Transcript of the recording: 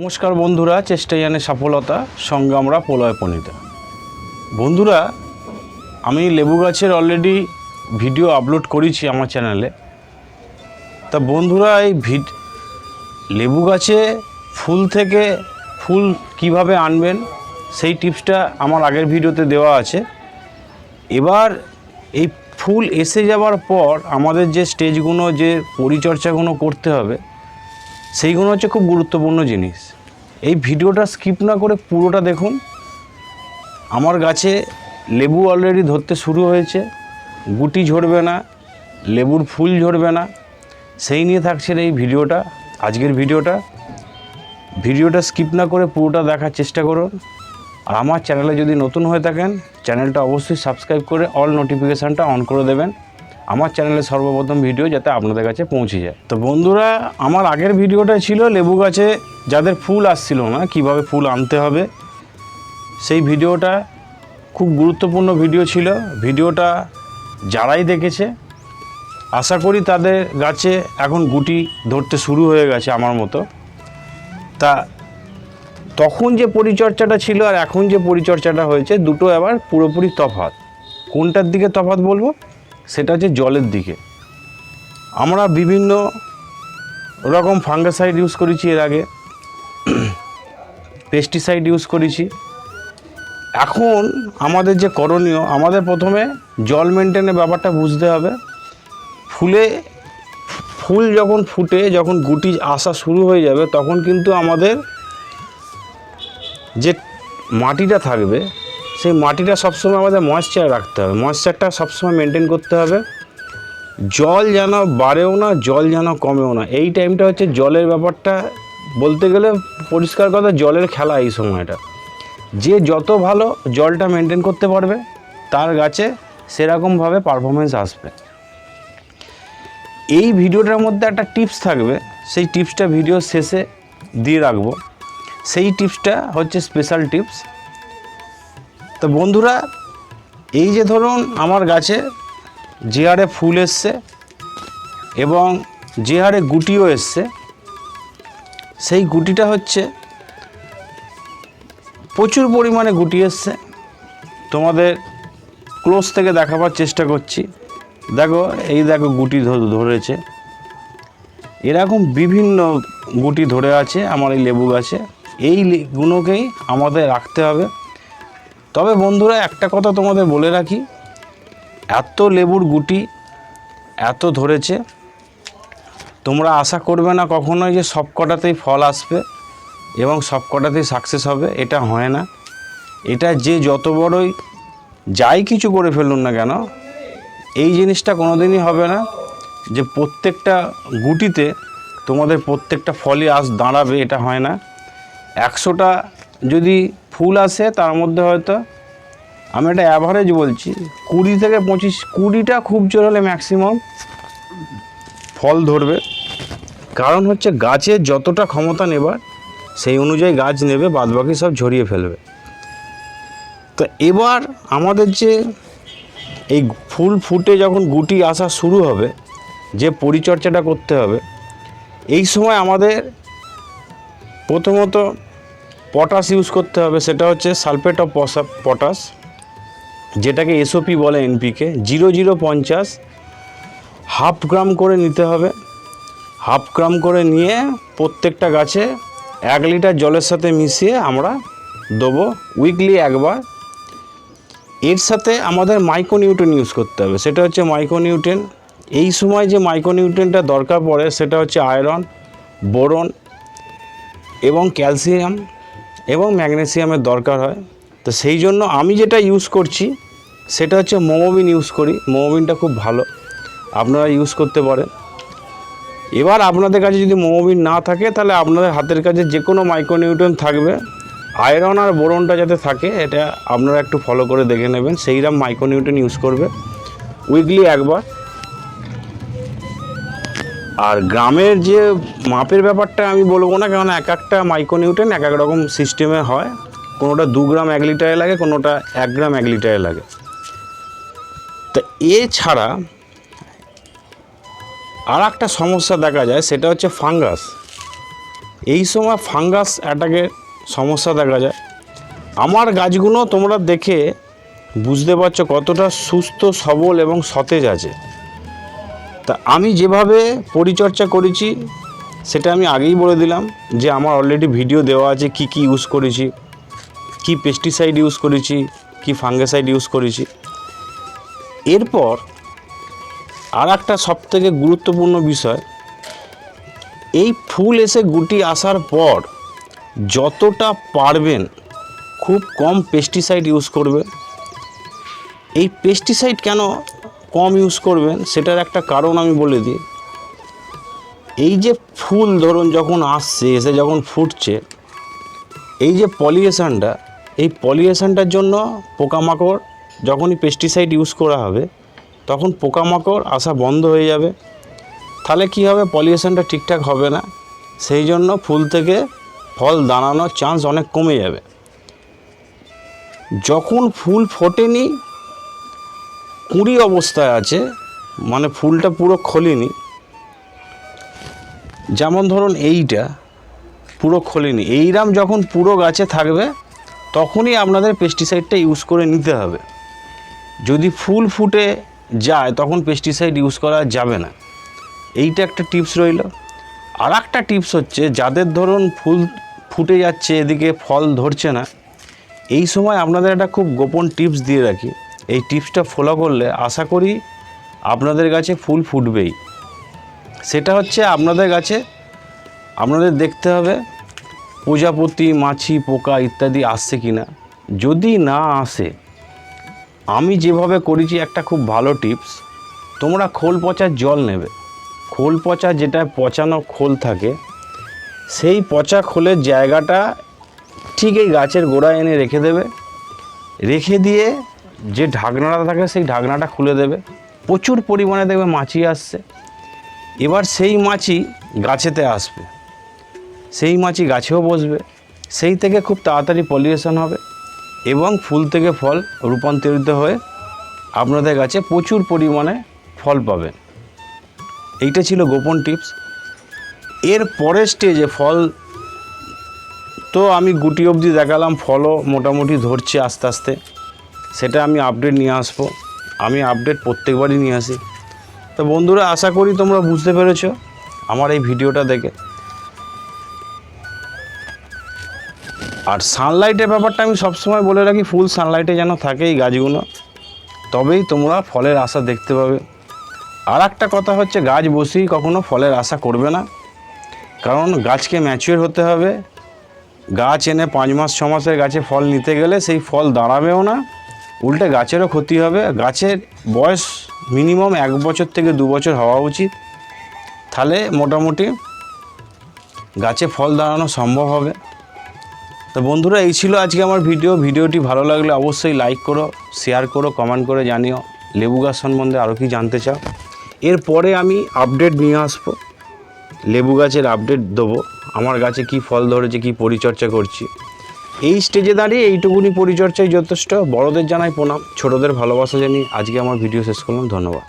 নমস্কার বন্ধুরা, চেষ্টাই জানে সফলতা, সঙ্গে আমরা প্রলয় পণিতা। বন্ধুরা, আমি লেবু গাছের অলরেডি ভিডিও আপলোড করেছি আমার চ্যানেলে। তা বন্ধুরা, এই লেবু গাছে ফুল থেকে ফুল কিভাবে আনবেন সেই টিপসটা আমার আগের ভিডিওতে দেওয়া আছে। এবার এই ফুল এসে যাওয়ার পর আমাদের যে স্টেজগুলো, যে পরিচর্যাগুলো করতে হবে, সেইগুলো হচ্ছে খুব গুরুত্বপূর্ণ জিনিস। এই ভিডিওটা স্কিপ না করে পুরোটা দেখুন। আমার গাছে লেবু অলরেডি ধরতে শুরু হয়েছে, গুটি ঝরবে না, লেবুর ফুল ঝরবে না, সেই নিয়ে থাকছে এই ভিডিওটা, আজকের ভিডিওটা স্কিপ না করে পুরোটা দেখার চেষ্টা করুন। আর আমার চ্যানেলে যদি নতুন হয়ে থাকেন, চ্যানেলটা অবশ্যই সাবস্ক্রাইব করে অল নোটিফিকেশানটা অন করে দেবেন, আমার চ্যানেলে সর্বপ্রথম ভিডিও যাতে আপনাদের কাছে পৌঁছে যায়। তো বন্ধুরা, আমার আগের ভিডিওটা ছিল লেবু গাছে যাদের ফুল আসছিল না, কিভাবে ফুল আনতে হবে, সেই ভিডিওটা খুব গুরুত্বপূর্ণ ভিডিও ছিল। ভিডিওটা যারাই দেখেছে আশা করি তাদের গাছে এখন গুটি ধরতে শুরু হয়ে গেছে আমার মতো। তা তখন যে পরিচর্যাটা ছিল আর এখন যে পরিচর্যাটা হয়েছে, দুটো আবার পুরোপুরি তফাৎ। কোনটার দিকে তফাৎ বলবো, সেটা হচ্ছে জলের দিকে। আমরা বিভিন্ন রকম ফাঙ্গিসাইড ইউজ করেছি এর আগে, পেস্টিসাইড ইউজ করেছি। এখন আমাদের যে করণীয়, আমাদের প্রথমে জল মেনটেনের ব্যাপারটা বুঝতে হবে। ফুল যখন ফুটে, যখন গুটি আসা শুরু হয়ে যাবে, তখন কিন্তু আমাদের যে মাটিটা থাকবে, সেই মাটিটা সবসময় আমাদের ময়েশ্চার রাখতে হবে, ময়েশ্চারটা সবসময় মেনটেন করতে হবে। জল যেন বাড়েও না, জল যেন কমেও না। এই টাইমটা হচ্ছে জলের ব্যাপারটা, বলতে গেলে পরিষ্কার কথা, জলের খেলা এই সময়টা। যে যত ভালো জলটা মেনটেন করতে পারবে, তার গাছে সেরকমভাবে পারফরমেন্স আসবে। এই ভিডিওটার মধ্যে একটা টিপস থাকবে, সেই টিপসটা ভিডিওর শেষে দিয়ে রাখবো। সেই টিপসটা হচ্ছে স্পেশাল টিপস। তো বন্ধুরা, এই যে ধরুন আমার গাছে যে হারে ফুল এসছে এবং যে হারে গুটিও এসছে, সেই গুটিটা হচ্ছে প্রচুর পরিমাণে গুটি এসছে। তোমাদের ক্লোজ থেকে দেখাবার চেষ্টা করছি। দেখো, এই দেখো গুটি ধরেছে, এরকম বিভিন্ন গুটি ধরে আছে আমার এই লেবু গাছে। এইগুলোকেই আমাদের রাখতে হবে। তবে বন্ধুরা, একটা কথা তোমাদের বলে রাখি, এত লেবুর গুটি এত ধরেছে, তোমরা আশা করবে না কখনোই যে সব কটাতেই ফল আসবে এবং সব কটাতেই সাকসেস হবে। এটা হয় না। এটা যে যত বড়ই যাই কিছু করে ফেলুন না কেন, এই জিনিসটা কোনোদিনই হবে না যে প্রত্যেকটা গুটিতে তোমাদের প্রত্যেকটা ফলই দাঁড়াবে। এটা হয় না। 100টা যদি ফুল আসে, তার মধ্যে হয়তো, আমি একটা অ্যাভারেজ বলছি, 20 থেকে 25, 20টা খুব জোর হলে ম্যাক্সিমাম ফল ধরবে। কারণ হচ্ছে গাছের যতটা ক্ষমতা নেবার, সেই অনুযায়ী গাছ নেবে, বাদবাকি সব ঝরিয়ে ফেলবে। তো এবার আমাদের যে এই ফুল ফুটে যখন গুটি আসা শুরু হবে, যে পরিচর্যাটা করতে হবে, এই সময় আমাদের প্রথমত পটাশ ইউজ করতে হবে। সেটা হচ্ছে সালফেট অফ পটাশ, যেটাকে এসওপি বলে, এনপিকে 0050 হাফ গ্রাম করে নিতে হবে। হাফ গ্রাম করে নিয়ে প্রত্যেকটা গাছে 1 লিটার জলের সাথে মিশিয়ে আমরা দেবো উইকলি একবার। এর সাথে আমাদের মাইক্রোনিউট্রেন ইউজ করতে হবে। সেটা হচ্ছে মাইক্রোনিউট্রেন। এই সময় যে মাইক্রোনিউট্রেনটা দরকার পড়ে, সেটা হচ্ছে আয়রন, বোরন এবং ক্যালসিয়াম এবং ম্যাগনেসিয়ামের দরকার হয়। তো সেই জন্য আমি যেটা ইউজ করছি, সেটা হচ্ছে মোমোবিন ইউজ করি। মোমোবিনটা খুব ভালো, আপনারা ইউজ করতে পারেন। এবার আপনাদের কাছে যদি মোমোবিন না থাকে, তাহলে আপনাদের হাতের কাছে যে কোনো মাইক্রোনিউট্রেন থাকবে, আয়রন আর বোরনটা যাতে থাকে, এটা আপনারা একটু ফলো করে দেখে নেবেন। সেইরকম মাইক্রোনিউট্রেন ইউজ করবে উইকলি একবার। আর গ্রামের যে মাপের ব্যাপারটা আমি বলবো না, কারণ এক একটা মাইক্রোনিউট্রেন এক এক রকম সিস্টেমে হয়। কোনোটা 2 গ্রাম 1 লিটারে লাগে, কোনোটা 1 গ্রাম 1 লিটারে লাগে। তা এছাড়া আর একটা সমস্যা দেখা যায়, সেটা হচ্ছে ফাঙ্গাস। এই সময় ফাঙ্গাস অ্যাটাকের সমস্যা দেখা যায়। আমার গাছগুলো তোমরা দেখে বুঝতে পারছো কতটা সুস্থ সবল এবং সতেজ আছে। তা আমি যেভাবে পরিচর্যা করেছি সেটা আমি আগেই বলে দিলাম যে আমার অলরেডি ভিডিও দেওয়া আছে কি কি ইউজ করেছি, কি পেস্টিসাইড ইউজ করেছি, কি ফাঙ্গিসাইড ইউজ করেছি। এরপর আর একটা সবথেকে গুরুত্বপূর্ণ বিষয়, এই ফুল এসে গুটি আসার পর যতটা পারবেন খুব কম পেস্টিসাইড ইউজ করবেন। এই পেস্টিসাইড কেন কম ইউজ করবেন সেটার একটা কারণ আমি বলে দিই। এই যে ফুল ধরুন যখন আসছে, এসে যখন ফুটছে, এই যে পলিনেশনটা, এই পলিনেশনটার জন্য পোকামাকড়, যখনই পেস্টিসাইড ইউজ করা হবে তখন পোকামাকড় আসা বন্ধ হয়ে যাবে। তাহলে কি হবে, পলিনেশনটা ঠিকঠাক হবে না, সেই জন্য ফুল থেকে ফল দাঁড়ানোর চান্স অনেক কমে যাবে। যখন ফুল ফোটেনি, কুঁড়ি অবস্থায় আছে, মানে ফুলটা পুরো খোলেনি, যেমন ধরুন এইটা পুরো খোলেনি, এইরকম যখন পুরো গাছে থাকবে তখনই আপনাদের পেস্টিসাইডটা ইউজ করে নিতে হবে। যদি ফুল ফুটে যায় তখন পেস্টিসাইড ইউজ করা যাবে না। এইটা একটা টিপস রইল। আর একটা টিপস হচ্ছে, যাদের ধরুন ফুল ফুটে যাচ্ছে এদিকে ফল ধরছে না, এই সময় আপনাদের একটা খুব গোপন টিপস দিয়ে রাখি। এই টিপসটা ফলো করলে আশা করি আপনাদের গাছে ফুল ফুটবেই। সেটা হচ্ছে, আপনাদের গাছে আপনাদের দেখতে হবে প্রজাপতি, মাছি, পোকা ইত্যাদি আসছে কি না। যদি না আসে, আমি যেভাবে করেছি একটা খুব ভালো টিপস, তোমরা খোল পচার জল নেবে। খোল পচা, যেটা পচানো খোল থাকে, সেই পচা খোলের জায়গাটা ঠিক এই গাছের গোড়ায় এনে রেখে দেবে। রেখে দিয়ে যে ঢাকনাটা থাকে সেই ঢাকনাটা খুলে দেবে। প্রচুর পরিমাণে দেখবে মাছি আসছে। এবার সেই মাছি গাছেতে আসবে, সেই মাছি গাছেও বসবে, সেই থেকে খুব তাড়াতাড়ি পলিনেশন হবে এবং ফুল থেকে ফল রূপান্তরিত হয়ে আপনাদের গাছে প্রচুর পরিমাণে ফল পাবেন। এইটা ছিল গোপন টিপস। এর পরের স্টেজে ফল তো আমি গুটি অবধি দেখালাম, ফলও মোটামুটি ধরছে আস্তে আস্তে, সেটা আমি আপডেট নিয়ে আসবো। আমি আপডেট প্রত্যেকবারই নিয়ে আসি। তো বন্ধুরা, আশা করি তোমরা বুঝতে পেরেছো আমার এই ভিডিওটা দেখে। আর সানলাইটের ব্যাপারটা আমি সবসময় বলে রাখি, ফুল সানলাইটে যেন থাকে এই গাছগুলো, তবেই তোমরা ফলের আশা দেখতে পাবে। আর একটা কথা হচ্ছে, গাছ বসেই কখনো ফলের আশা করবে না, কারণ গাছকে ম্যাচিওর হতে হবে। গাছ এনে 5 মাস 6 মাসের গাছে ফল নিতে গেলে সেই ফল দাঁড়াবেও না, উল্টে গাছেরও ক্ষতি হবে। গাছের বয়স মিনিমাম 1 বছর থেকে 2 বছর হওয়া উচিত, তাহলে মোটামুটি গাছে ফল দাঁড়ানো সম্ভব হবে। তো বন্ধুরা, এই ছিল আজকে আমার ভিডিওটি ভালো লাগলে অবশ্যই লাইক করো, শেয়ার করো, কমেন্ট করে জানিও লেবু গাছ সম্বন্ধে আরও কি জানতে চাও। এরপরে আমি আপডেট নিয়ে আসবো, লেবু গাছের আপডেট দেবো, আমার গাছে কি ফল ধরেছে, কি পরিচর্যা করছি। এই স্টেজে দাঁড়িয়ে এইটুকুনি পরিচর্যাই যথেষ্ট। বড়দের জানাই প্রণাম, ছোটদের ভালোবাসা জানিয়ে আজকে আমার ভিডিও শেষ করলাম। ধন্যবাদ।